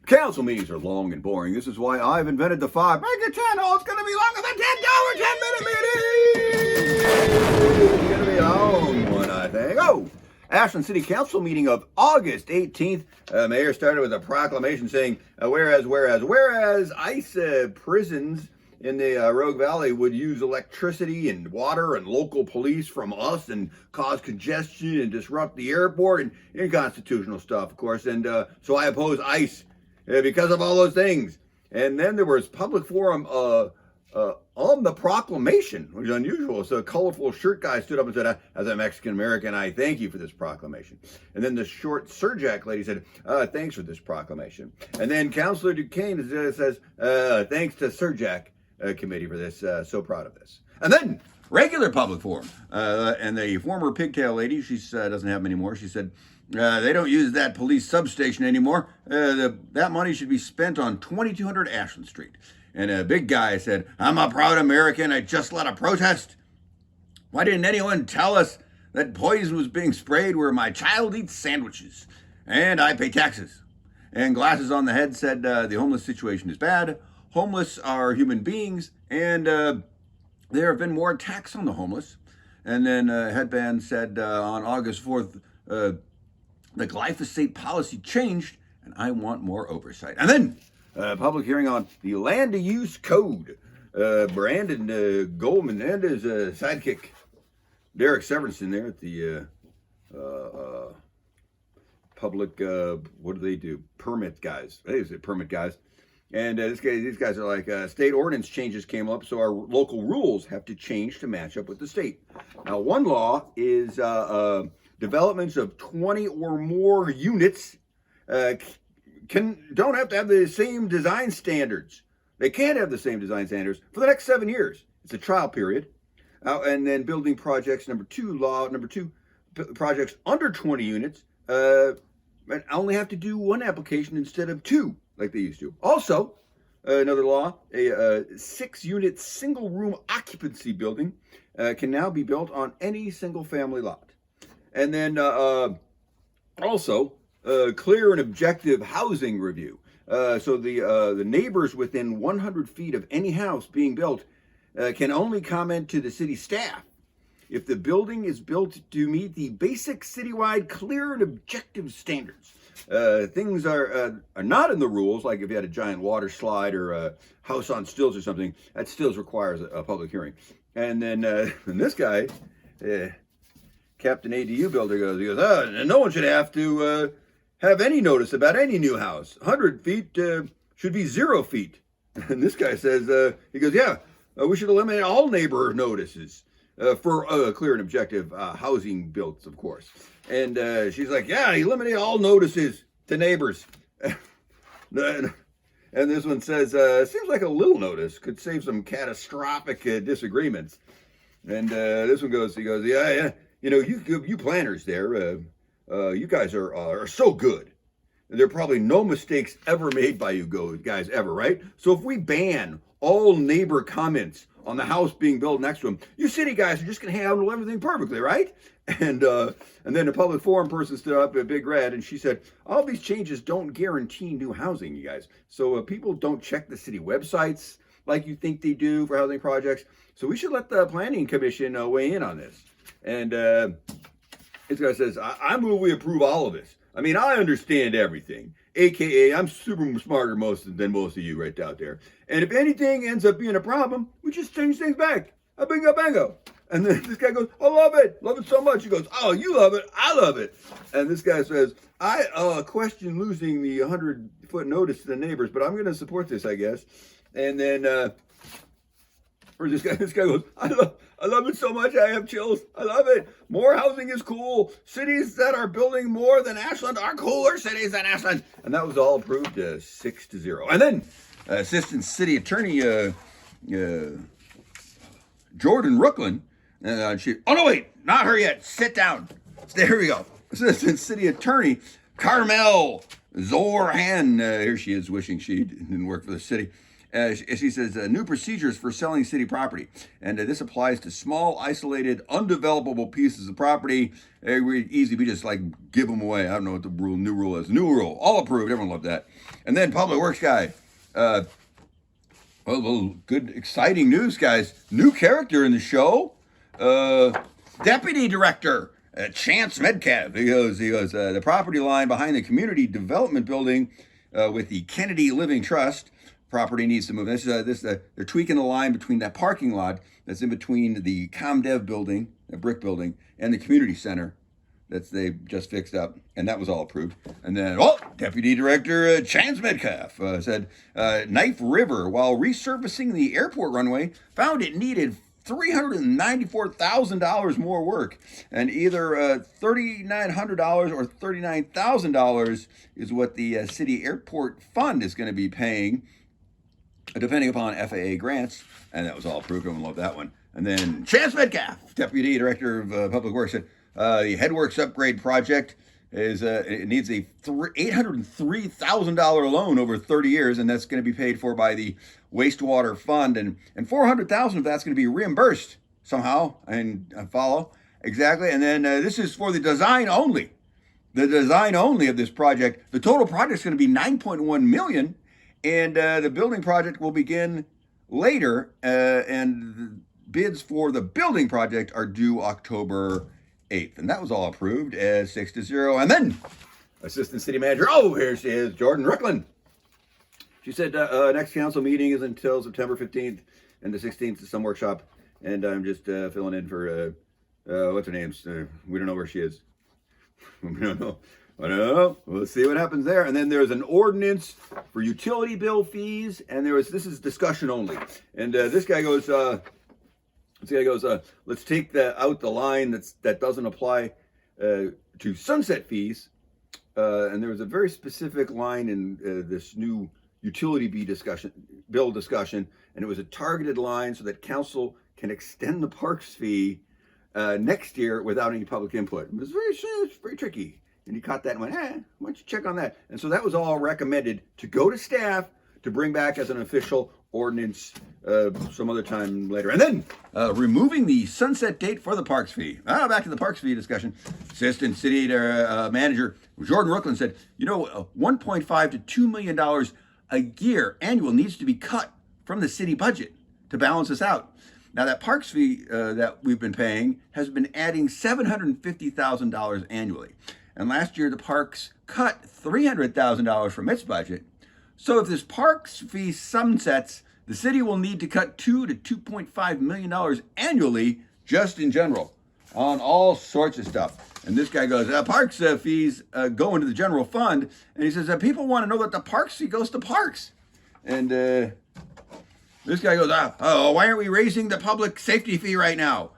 Council meetings are long and boring. This is why I've invented the 5. Make it 10. Oh, it's going to be longer than $10 10-minute meeting. It's going to be a long one, I think. Oh, Ashland City Council meeting of August 18th. Mayor started with a proclamation saying, whereas ICE prisons in the Rogue Valley would use electricity and water and local police from us and cause congestion and disrupt the airport and unconstitutional stuff, of course. And so I oppose ICE because of all those things. And then there was public forum on the proclamation, which is unusual. So a colorful shirt guy stood up and said, as a Mexican-American, I thank you for this proclamation. And then the short Surjack lady said, thanks for this proclamation. And then Councilor Duquesne says, thanks to Surjack committee for this. So proud of this. And then regular public forum. And the former pigtail lady, she doesn't have many more. She said, they don't use that police substation anymore. That money should be spent on 2200 Ashland Street. And a big guy said, I'm a proud American. I just led a protest. Why didn't anyone tell us that poison was being sprayed where my child eats sandwiches? And I pay taxes. And Glasses on the Head said, the homeless situation is bad. Homeless are human beings. And there have been more attacks on the homeless. And then Headband said on August 4th, the glyphosate policy changed, and I want more oversight. And then public hearing on the land use code. Brandon Goldman and his sidekick, Derek Severinson, there at the public, what do they do? Permit guys. I think it's permit guys. And these guys are like, state ordinance changes came up, so our local rules have to change to match up with the state. Now, one law is developments of 20 or more units don't have to have the same design standards. They can't have the same design standards for the next 7 years. It's a trial period. And then building projects, number two, projects under 20 units only have to do one application instead of two, like they used to. Also, another law, a 6-unit single-room occupancy building can now be built on any single-family lot. And then also, clear and objective housing review. So the neighbors within 100 feet of any house being built can only comment to the city staff if the building is built to meet the basic citywide clear and objective standards. Things are not in the rules, like if you had a giant water slide or a house on stilts or something, that still requires a public hearing. And then and this guy, Captain ADU builder, goes, no one should have to have any notice about any new house. 100 feet should be 0 feet. And this guy says, he goes, we should eliminate all neighbor notices for clear and objective housing builds, of course. And she's like, eliminate all notices to neighbors. And this one says, seems like a little notice could save some catastrophic disagreements. And this one goes, he goes, you planners there, you guys are so good. There are probably no mistakes ever made by you guys ever, right? So if we ban all neighbor comments on the house being built next to them, you city guys are just going to handle everything perfectly, right? And then the public forum person stood up at Big Red, and she said, all these changes don't guarantee new housing, you guys. So people don't check the city websites like you think they do for housing projects. So we should let the Planning Commission weigh in on this. And this guy says, I move we approve all of this. I mean, I understand everything. AKA, I'm super smarter than most of you right out there. And if anything ends up being a problem, we just change things back. Bingo, bango. And then this guy goes, I love it so much. He goes, oh, you love it, I love it. And this guy says, I question losing the 100-foot notice to the neighbors, but I'm going to support this, I guess. And then, or this guy goes, I love it so much, I have chills. I love it. More housing is cool. Cities that are building more than Ashland are cooler cities than Ashland. And that was all approved 6-0. And then Assistant City Attorney Jordan Rooklin, oh no, wait, not her yet. Sit down. There we go. Assistant City Attorney Carmel Zorhan, here she is wishing she didn't work for the city, She says new procedures for selling city property, and this applies to small, isolated, undevelopable pieces of property. Easy, we just like give them away. I don't know what the new rule is. New rule, all approved. Everyone loved that. And then public works guy. Well, good, exciting news, guys. New character in the show. Deputy Director Chance Metcalf. He goes. The property line behind the community development building with the Kennedy Living Trust. Property needs to move. They're tweaking the line between that parking lot that's in between the ComDev building, the brick building, and the community center that they just fixed up, and that was all approved. And then, Deputy Director Chance Metcalf said Knife River, while resurfacing the airport runway, found it needed $394,000 more work, and either $3,900 or $39,000 is what the city airport fund is going to be paying, depending upon FAA grants, and that was all approved. Everyone loved that one. And then Chance Metcalf, Deputy Director of Public Works, said the Headworks upgrade project it needs a $803,000 loan over 30 years, and that's going to be paid for by the wastewater fund, and $400,000 of that's going to be reimbursed somehow. And I follow exactly. And then this is for the design only. The design only of this project. The total project is going to be $9.1 million. And the building project will begin later, and the bids for the building project are due October 8th. And that was all approved as 6-0. And then Assistant City Manager, here she is, Jordan Ricklin. She said next council meeting is until September 15th, and the 16th is some workshop. And I'm just filling in for, what's her name? We don't know where she is. We don't know. I don't know. We'll see what happens there. And then there's an ordinance for utility bill fees, and this is discussion only. And this guy goes, let's take out the line that doesn't apply to sunset fees. And there was a very specific line in this new utility bill discussion, and it was a targeted line so that council can extend the parks fee next year without any public input. It was very tricky. And he caught that and went, why don't you check on that? And so that was all recommended to go to staff to bring back as an official ordinance some other time later. And then removing the sunset date for the parks fee. Back to the parks fee discussion. Assistant City Manager Jordan Ricklin said, $1.5 to $2 million a year annual needs to be cut from the city budget to balance this out. Now, that parks fee that we've been paying has been adding $750,000 annually. And last year, the parks cut $300,000 from its budget. So if this parks fee sunsets, the city will need to cut $2 to $2.5 million annually, just in general, on all sorts of stuff. And this guy goes, parks fees go into the general fund. And he says, people want to know that the parks fee goes to parks. And this guy goes, why aren't we raising the public safety fee right now?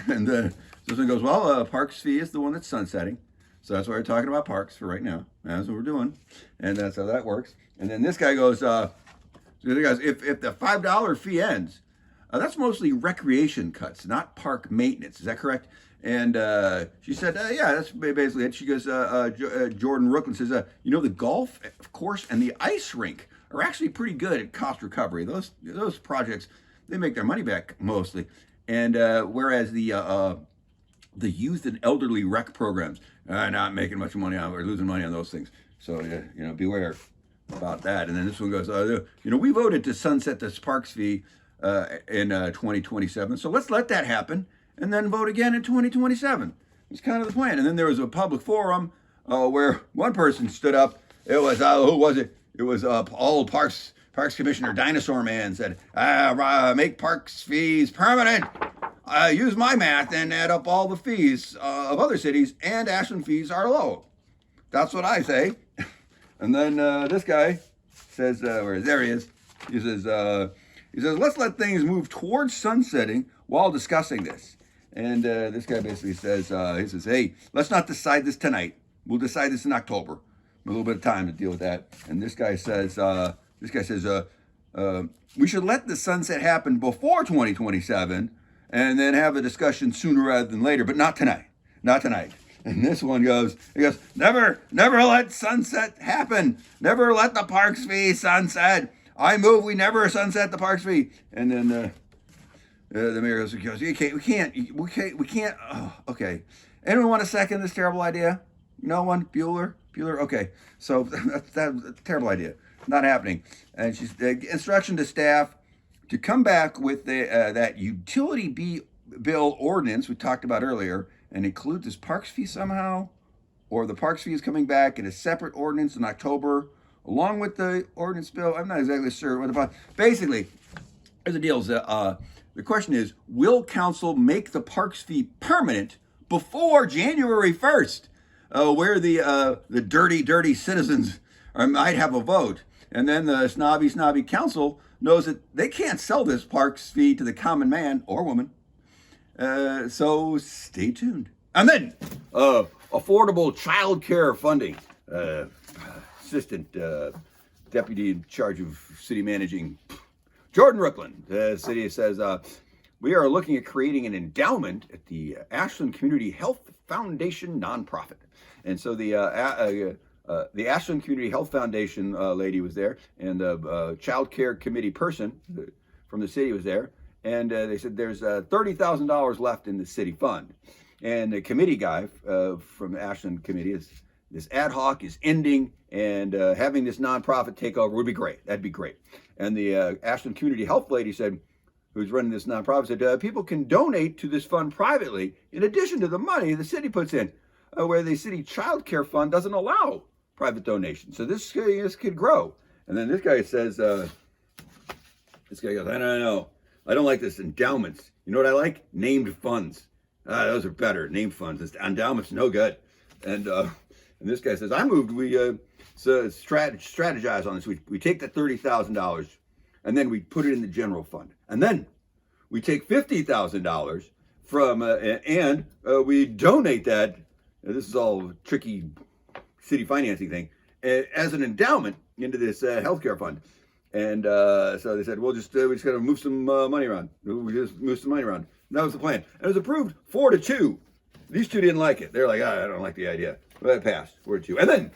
And this one goes, parks fee is the one that's sunsetting. So that's why we're talking about parks for right now. That's what we're doing. And that's how that works. And then this guy goes, if the $5 fee ends, that's mostly recreation cuts, not park maintenance. Is that correct? And she said, that's basically it. She goes, Jordan Ricklin says, the golf course and the ice rink are actually pretty good at cost recovery. Those projects, they make their money back mostly. And whereas the youth and elderly rec programs not making much money on, or losing money on those things. So, beware about that. And then this one goes, we voted to sunset this parks fee in 2027. So let's let that happen and then vote again in 2027. It's kind of the plan. And then there was a public forum where one person stood up. It was, who was it? It was old Parks Commissioner Dinosaur Man said, make parks fees permanent. Use my math and add up all the fees of other cities, and Ashland fees are low. That's what I say. And then this guy says, there he is. He says, let's let things move towards sunsetting while discussing this. And this guy basically says, hey, let's not decide this tonight. We'll decide this in October. A little bit of time to deal with that. And this guy says, we should let the sunset happen before 2027. And then have a discussion sooner rather than later, but not tonight. Not tonight. And this one goes, never let sunset happen. Never let the parks fee sunset. I move we never sunset the parks fee. And then the mayor goes, we can't. Oh, okay. Anyone want to second this terrible idea? No one? Bueller? Okay. So that's a terrible idea. Not happening. And she's instruction to staff to come back with that utility bill ordinance we talked about earlier and include this parks fee somehow, or the parks fee is coming back in a separate ordinance in October along with the ordinance bill. I'm not exactly sure what about. Basically, the deal is the question is, will council make the parks fee permanent before January 1st, where the dirty citizens might have a vote, and then the snobby council knows that they can't sell this parks fee to the common man or woman. So stay tuned. And then affordable childcare funding. Assistant deputy in charge of city managing, Jordan Rooklin, the city says, we are looking at creating an endowment at the Ashland Community Health Foundation nonprofit. And so the Ashland Community Health Foundation lady was there, and the Childcare committee person from the city was there. And they said there's $30,000 left in the city fund. And the committee guy from the Ashland committee is, this ad hoc is ending, and having this nonprofit take over would be great. That'd be great. And the Ashland Community Health lady said, who's running this nonprofit, said people can donate to this fund privately in addition to the money the city puts in, where the city child care fund doesn't allow private donations. So this could grow. And then this guy says, this guy goes, I don't know. I don't like this endowments. You know what I like? Named funds. Those are better. Named funds. This endowments, no good. And this guy says, I moved. We strategize on this. We take the $30,000 and then we put it in the general fund. And then we take $50,000 from and we donate that. This is all a tricky city financing thing, as an endowment into this healthcare fund. And so they said, we just got to move some money around. We just move some money around. And that was the plan. And it was approved 4-2. These two didn't like it. They're like, I don't like the idea. But it passed 4-2. And then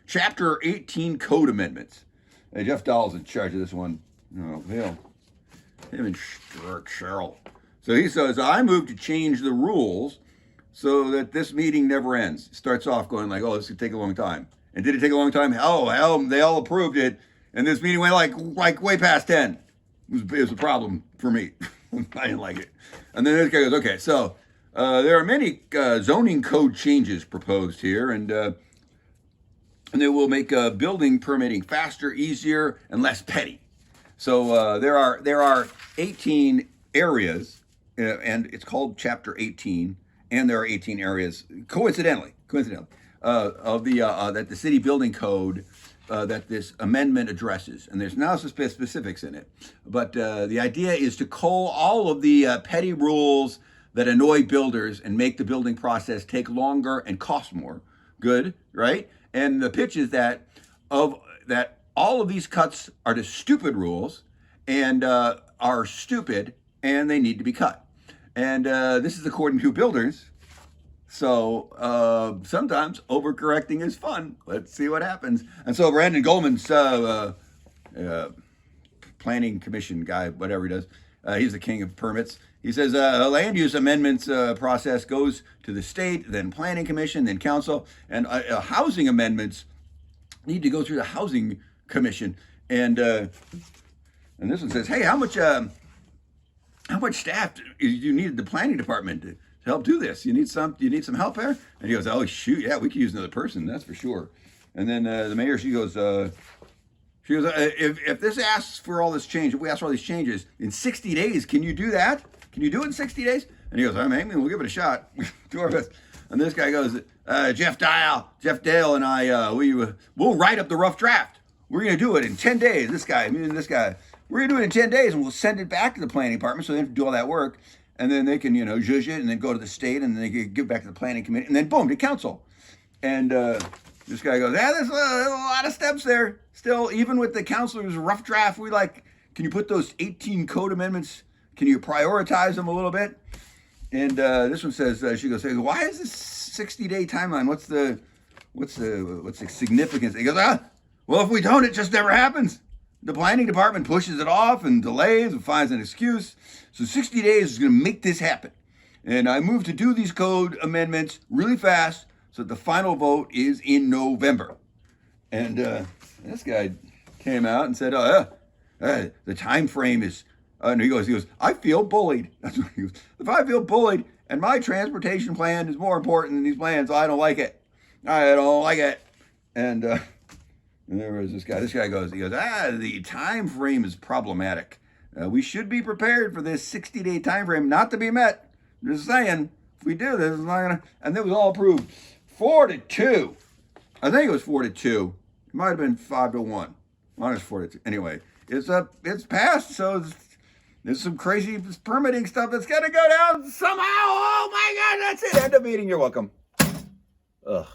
Chapter 18 code amendments. Jeff Dahl's in charge of this one. Oh, hell. Him and Cheryl. So he says, I move to change the rules so that this meeting never ends. Starts off going like, oh, this could take a long time. And did it take a long time? Oh, hell, they all approved it. And this meeting went like way past 10. It was a problem for me. I didn't like it. And then this guy goes, okay, so there are many zoning code changes proposed here, and they will make building permitting faster, easier, and less petty. So there are 18 areas, and it's called Chapter 18, and there are 18 areas, coincidentally, of the that the city building code that this amendment addresses, and there's now some specifics in it. But the idea is to cull all of the petty rules that annoy builders and make the building process take longer and cost more. Good, right? And the pitch is that all of these cuts are to stupid rules and are stupid, and they need to be cut. And this is according to builders. So sometimes overcorrecting is fun. Let's see what happens. And so Brandon Goldman's planning commission guy, whatever he does, he's the king of permits. He says a land use amendments process goes to the state, then planning commission, then council, and housing amendments need to go through the housing commission. And this one says, hey, how much staff do you need at the planning department to help do this? You need some help there? And he goes, oh shoot, yeah, we could use another person, that's for sure. And then the mayor, she goes, if this asks for all this change, if we ask for all these changes in 60 days, can you do that? Can you do it in 60 days? And he goes, I mean, we'll give it a shot. Do our best. And this guy goes, Jeff Dale and I, we'll write up the rough draft. We're going to do it in 10 days. This guy, we're going to do it in 10 days, and we'll send it back to the planning department so they have to do all that work. And then they can, zhuzh it, and then go to the state, and then they can give it back to the planning committee, and then boom, to council. And this guy goes, there's a lot of steps there. Still, even with the councilor's rough draft, can you put those 18 code amendments, can you prioritize them a little bit? And this one says, she goes, why is this 60-day timeline? What's the significance? He goes, well, if we don't, it just never happens. the planning department pushes it off and delays and finds an excuse. So 60 days is going to make this happen. And I moved to do these code amendments really fast so that the final vote is in November. And this guy came out and said, the time frame is, and he goes, I feel bullied. That's what he goes. If I feel bullied and my transportation plan is more important than these plans, I don't like it. I don't like it. And there was this guy. This guy goes, the time frame is problematic. We should be prepared for this 60-day time frame not to be met. Just saying, if we do this, it's not gonna. And it was all approved. 4-2. I think it was 4-2. It might have been 5-1. Minus 4-2. Anyway, it's passed. So there's some crazy permitting stuff that's gonna go down somehow. Oh my God, that's it. End of meeting. You're welcome. Ugh.